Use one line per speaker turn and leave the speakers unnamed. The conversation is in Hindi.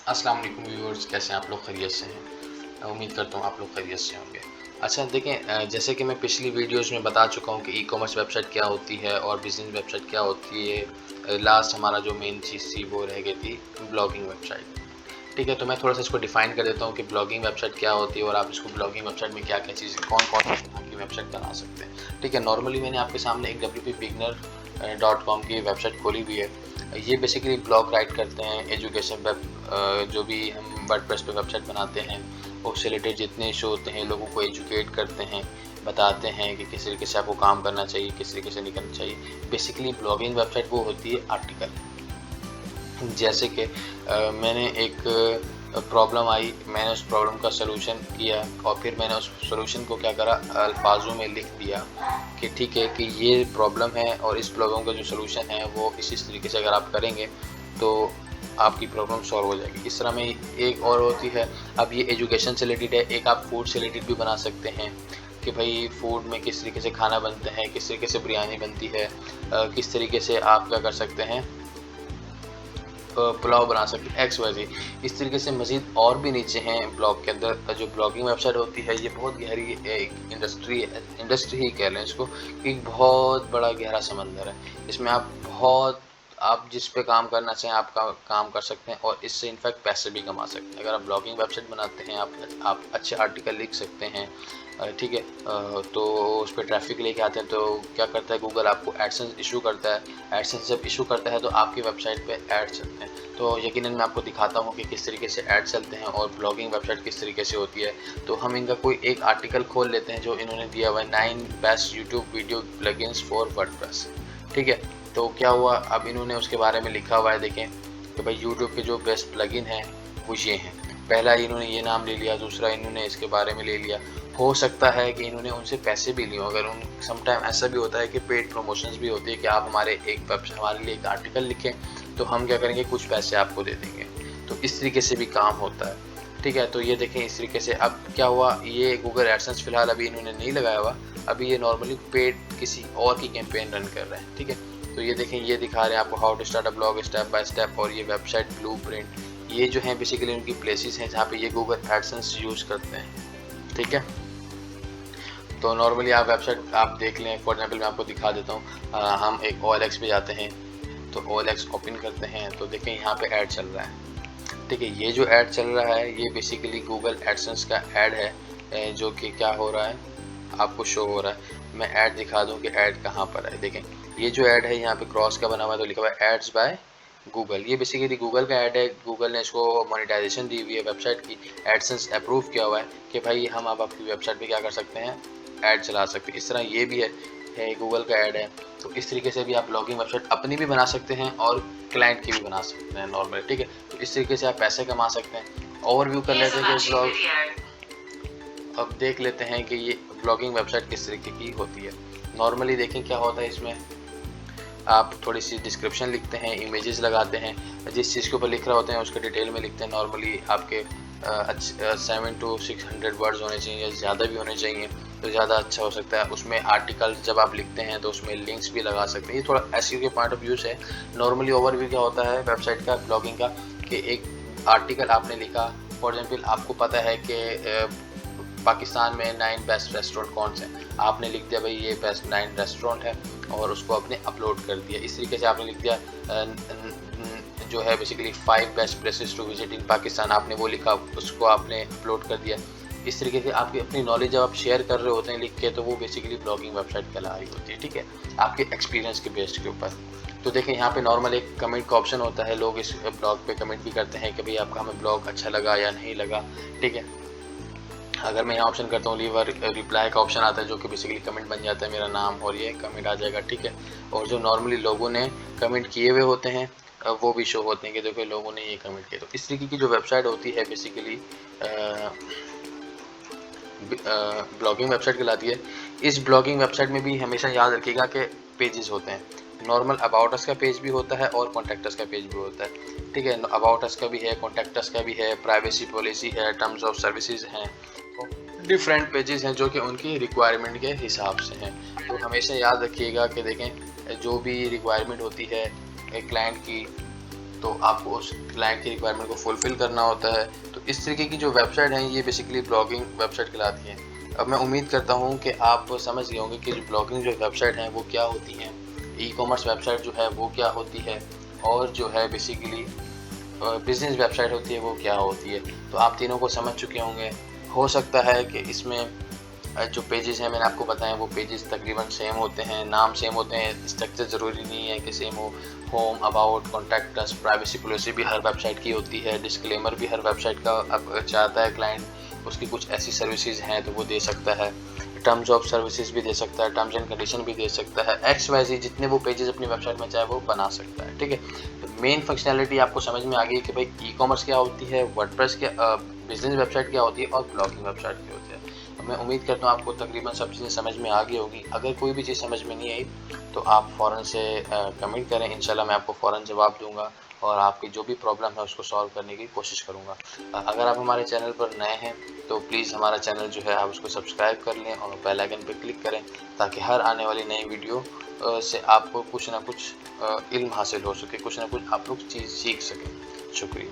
अस्सलाम वालेकुम व्यूअर्स, कैसे हैं आप लोग? खैरियत से हैं? उम्मीद करता हूँ आप लोग खैरियत से होंगे। अच्छा देखें, जैसे कि मैं पिछली वीडियोज़ में बता चुका हूँ कि ई-कॉमर्स वेबसाइट क्या होती है और बिज़नेस वेबसाइट क्या होती है। लास्ट हमारा जो मेन चीज़ थी वो रह गई थी ब्लॉगिंग वेबसाइट। ठीक है, तो मैं थोड़ा-सा इसको डिफ़ाइन कर देता हूँ कि ब्लॉगिंग वेबसाइट क्या होती है और आप इसको ब्लॉगिंग वेबसाइट में क्या-क्या चीज़ें कौन-कौन सी तरह की वेबसाइट बना सकते हैं। ठीक है, नॉर्मली मैंने आपके सामने एक wp-beginner.com की वेबसाइट खोली हुई है। ये बेसिकली ब्लॉग राइट करते हैं, एजुकेशन वेब जो भी हम वर्डप्रेस पे वेबसाइट बनाते हैं, उससे रिलेटेड जितने इश्यू होते हैं, लोगों को एजुकेट करते हैं, बताते हैं कि किस तरीके से आपको काम करना चाहिए, किस तरीके से नहीं करना चाहिए। बेसिकली ब्लॉगिंग वेबसाइट वो होती है आर्टिकल। जैसे कि मैंने एक प्रॉब्लम आई, मैंने उस प्रॉब्लम का सॉल्यूशन किया और फिर मैंने उस सॉल्यूशन को क्या करा, अल्फाजों में लिख दिया कि ठीक है कि ये प्रॉब्लम है और इस प्रॉब्लम का जो सॉल्यूशन है वो इस तरीके से अगर आप करेंगे तो आपकी प्रॉब्लम सॉल्व हो जाएगी। इस तरह में एक और होती है, अब ये एजुकेशन से रिलेटेड है, एक आप फूड से रिलेटेड भी बना सकते हैं कि भाई फूड में किस तरीके से खाना बनते हैं, किस तरीके से बिरयानी बनती है, किस तरीके से आप क्या कर सकते हैं, पुलाव बना सकते हैं, एक्स वाई ज़ेड। इस तरीके से मज़ीद और भी नीचे हैं ब्लॉग के अंदर। जो ब्लॉगिंग वेबसाइट होती है ये बहुत गहरी एक इंडस्ट्री ही कह लें इसको, कि एक बहुत बड़ा गहरा समंदर है। इसमें आप जिस पे काम करना चाहें आप काम कर सकते हैं और इससे इनफैक्ट पैसे भी कमा सकते हैं। अगर आप ब्लॉगिंग वेबसाइट बनाते हैं, आप अच्छे आर्टिकल लिख सकते हैं, ठीक है, तो उस पे ट्रैफ़िक लेके आते हैं, तो क्या करता है गूगल, आपको एडसेंस इश्यू करता है। एडसेंस जब इश्यू करता है तो आपकी वेबसाइट पे ऐड चलते हैं। तो यकीनन मैं आपको दिखाता हूँ कि किस तरीके से ऐड चलते हैं और ब्लॉगिंग वेबसाइट किस तरीके से होती है। तो हम इनका कोई एक आर्टिकल खोल लेते हैं जो इन्होंने दिया हुआ है, 9 best YouTube video plugins for WordPress. ठीक है, तो क्या हुआ, अब इन्होंने उसके बारे में लिखा हुआ है, देखें कि भाई यूट्यूब के जो बेस्ट प्लगइन हैं वो ये हैं। पहला इन्होंने ये नाम ले लिया, दूसरा इन्होंने इसके बारे में ले लिया। हो सकता है कि इन्होंने उनसे पैसे भी लिए हों। अगर उन सम टाइम ऐसा भी होता है कि पेड प्रमोशंस भी होती है कि आप हमारे हमारे लिए एक आर्टिकल लिखें तो हम क्या करेंगे, कुछ पैसे आपको दे देंगे। तो इस तरीके से भी काम होता है। ठीक है, तो ये देखें इस तरीके से। अब क्या हुआ, ये गूगल एडसेंस फ़िलहाल अभी इन्होंने नहीं लगाया हुआ, अभी ये नॉर्मली पेड किसी और की कैंपेन रन कर रहे हैं। ठीक है, तो ये देखें, ये दिखा रहे हैं आपको how to start a blog step by step, और ये वेबसाइट ब्लूप्रिंट, ये जो हैं बेसिकली उनकी प्लेसेस हैं जहाँ पे ये गूगल एडसेंस यूज़ करते हैं। ठीक है, तो नॉर्मली आप वेबसाइट आप देख लें। फॉर एग्जांपल मैं आपको दिखा देता हूँ, हम एक OLX पे जाते हैं, तो OLX ओपन करते हैं तो देखें यहाँ पे ऐड चल रहा है। ठीक है, ये जो ऐड चल रहा है ये बेसिकली गूगल एडसेंस का ऐड है, जो कि क्या हो रहा है, आपको शो हो रहा है। मैं ऐड दिखा दूं कि ऐड कहाँ पर है। देखें, ये जो ऐड है यहाँ पे क्रॉस का बना हुआ है, तो लिखा हुआ है एड्स बाय गूगल। ये बेसिकली गूगल का ऐड है, गूगल ने इसको मोनेटाइजेशन दी हुई है वेबसाइट की, एडसेंस अप्रूव किया हुआ है कि भाई हम अब आपकी वेबसाइट पे क्या कर सकते हैं, ऐड चला सकते हैं। इस तरह ये भी है गूगल का ऐड है। तो इस तरीके से भी आप ब्लॉगिंग वेबसाइट अपनी भी बना सकते हैं और क्लाइंट की भी बना सकते हैं नॉर्मली। ठीक है, तो इस तरीके से आप पैसे कमा सकते हैं। ओवरव्यू कर लेते हैं कि ब्लॉग, अब देख लेते हैं कि ये ब्लॉगिंग वेबसाइट किस तरीके की होती है। नॉर्मली देखें क्या होता है इसमें, आप थोड़ी सी डिस्क्रिप्शन लिखते हैं, इमेजेस लगाते हैं, जिस चीज़ के ऊपर लिख रहे होते हैं उसके डिटेल में लिखते हैं। नॉर्मली आपके 7 to 600 वर्ड्स होने चाहिए, ज़्यादा भी होने चाहिए तो ज़्यादा अच्छा हो सकता है। उसमें आर्टिकल जब आप लिखते हैं तो उसमें लिंक्स भी लगा सकते हैं। ये थोड़ा एसईओ के पॉइंट ऑफ व्यू से नॉर्मली ओवरव्यू क्या होता है वेबसाइट का, ब्लॉगिंग का, कि एक आर्टिकल आपने लिखा। फॉर एग्जाम्पल आपको पता है कि पाकिस्तान में 9 बेस्ट रेस्टोरेंट कौन से हैं, आपने लिख दिया भाई ये बेस्ट 9 रेस्टोरेंट है और उसको आपने अपलोड कर दिया। इस तरीके से आपने लिख दिया जो है basically 5 best places to visit in Pakistan, आपने वो लिखा, उसको आपने अपलोड कर दिया। इस तरीके से आपकी अपनी नॉलेज जब आप शेयर कर रहे होते हैं लिख के, तो वो बेसिकली ब्लॉगिंग वेबसाइट कहला रही होती है। ठीक है, आपके एक्सपीरियंस के बेस्ड के ऊपर। तो देखें यहाँ पे नॉर्मल एक कमेंट का ऑप्शन होता है, लोग इस ब्लॉग पे कमेंट भी करते हैं कि भाई आपका हमें ब्लॉग अच्छा लगा या नहीं लगा। ठीक है, अगर मैं यहाँ ऑप्शन करता हूँ लीव रिप्लाई का ऑप्शन आता है, जो कि बेसिकली कमेंट बन जाता है, मेरा नाम और ये कमेंट आ जाएगा। ठीक है, और जो नॉर्मली लोगों ने कमेंट किए हुए होते हैं वो भी शो होते हैं कि देखो लोगों ने ये कमेंट किया। तो इस तरीके की जो वेबसाइट होती है बेसिकली ब्लॉगिंग वेबसाइट कहलाती है। इस ब्लॉगिंग वेबसाइट में भी हमेशा याद रखिएगा कि पेजेस होते हैं। नॉर्मल अबाउट अस का पेज भी होता है और कॉन्टैक्ट अस का पेज भी होता है। ठीक है, अबाउट अस का भी है, कॉन्टैक्ट अस का भी है, प्राइवेसी पॉलिसी है, टर्म्स ऑफ सर्विसेज हैं, डिफरेंट पेजेस हैं जो कि उनकी रिक्वायरमेंट के हिसाब से हैं। तो हमेशा याद रखिएगा कि देखें जो भी रिक्वायरमेंट होती है क्लाइंट की, तो आपको उस क्लाइंट की रिक्वायरमेंट को फुलफ़िल करना होता है। तो इस तरीके की जो वेबसाइट हैं ये बेसिकली ब्लॉगिंग वेबसाइट कहलाती हैं। अब मैं उम्मीद करता हूँ कि आप समझ गए होंगे कि जो ब्लॉगिंग जो वेबसाइट हैं वो क्या होती हैं, ई-कॉमर्स वेबसाइट जो है वो क्या होती है और जो है बेसिकली बिज़नेस वेबसाइट होती है वो क्या होती है। तो आप तीनों को समझ चुके होंगे। हो सकता है कि इसमें जो पेजेस हैं मैंने आपको बताया वो पेजेस तकरीबन सेम होते हैं, नाम सेम होते हैं, स्ट्रक्चर ज़रूरी नहीं है कि सेम हो। Home, about, contact us, privacy policy भी हर वेबसाइट की होती है, डिस्क्लेमर भी हर वेबसाइट का अब चाहता है क्लाइंट, उसकी कुछ ऐसी सर्विसेज हैं तो वो दे सकता है। टर्म्स ऑफ सर्विसेज भी दे सकता है, टर्म्स एंड कंडीशन भी दे सकता है, XYZ जितने वो पेजेस अपनी वेबसाइट में चाहे वो बना सकता है, ठीक है। तो मेन फंक्शनैलिटी आपको समझ में आ गई कि भाई ई-कॉमर्स क्या होती है, वर्डप्रेस क्या, बिज़नेस वेबसाइट क्या होती है और ब्लॉगिंग वेबसाइट क्या होती है। मैं उम्मीद करता हूँ आपको तकरीबन सब चीज़ें समझ में आ गई होगी। अगर कोई भी चीज़ समझ में नहीं आई तो आप फ़ौरन से कमेंट करें, इंशाल्लाह मैं आपको फ़ौरन जवाब दूँगा और आपकी जो भी प्रॉब्लम है उसको सॉल्व करने की कोशिश करूँगा। अगर आप हमारे चैनल पर नए हैं तो प्लीज़ हमारा चैनल जो है आप उसको सब्सक्राइब कर लें और बेल आइकन पे क्लिक करें ताकि हर आने वाली नई वीडियो से आपको कुछ ना कुछ इल्म हासिल हो सके, कुछ ना कुछ आप लोग चीज़ सीख सकें। शुक्रिया।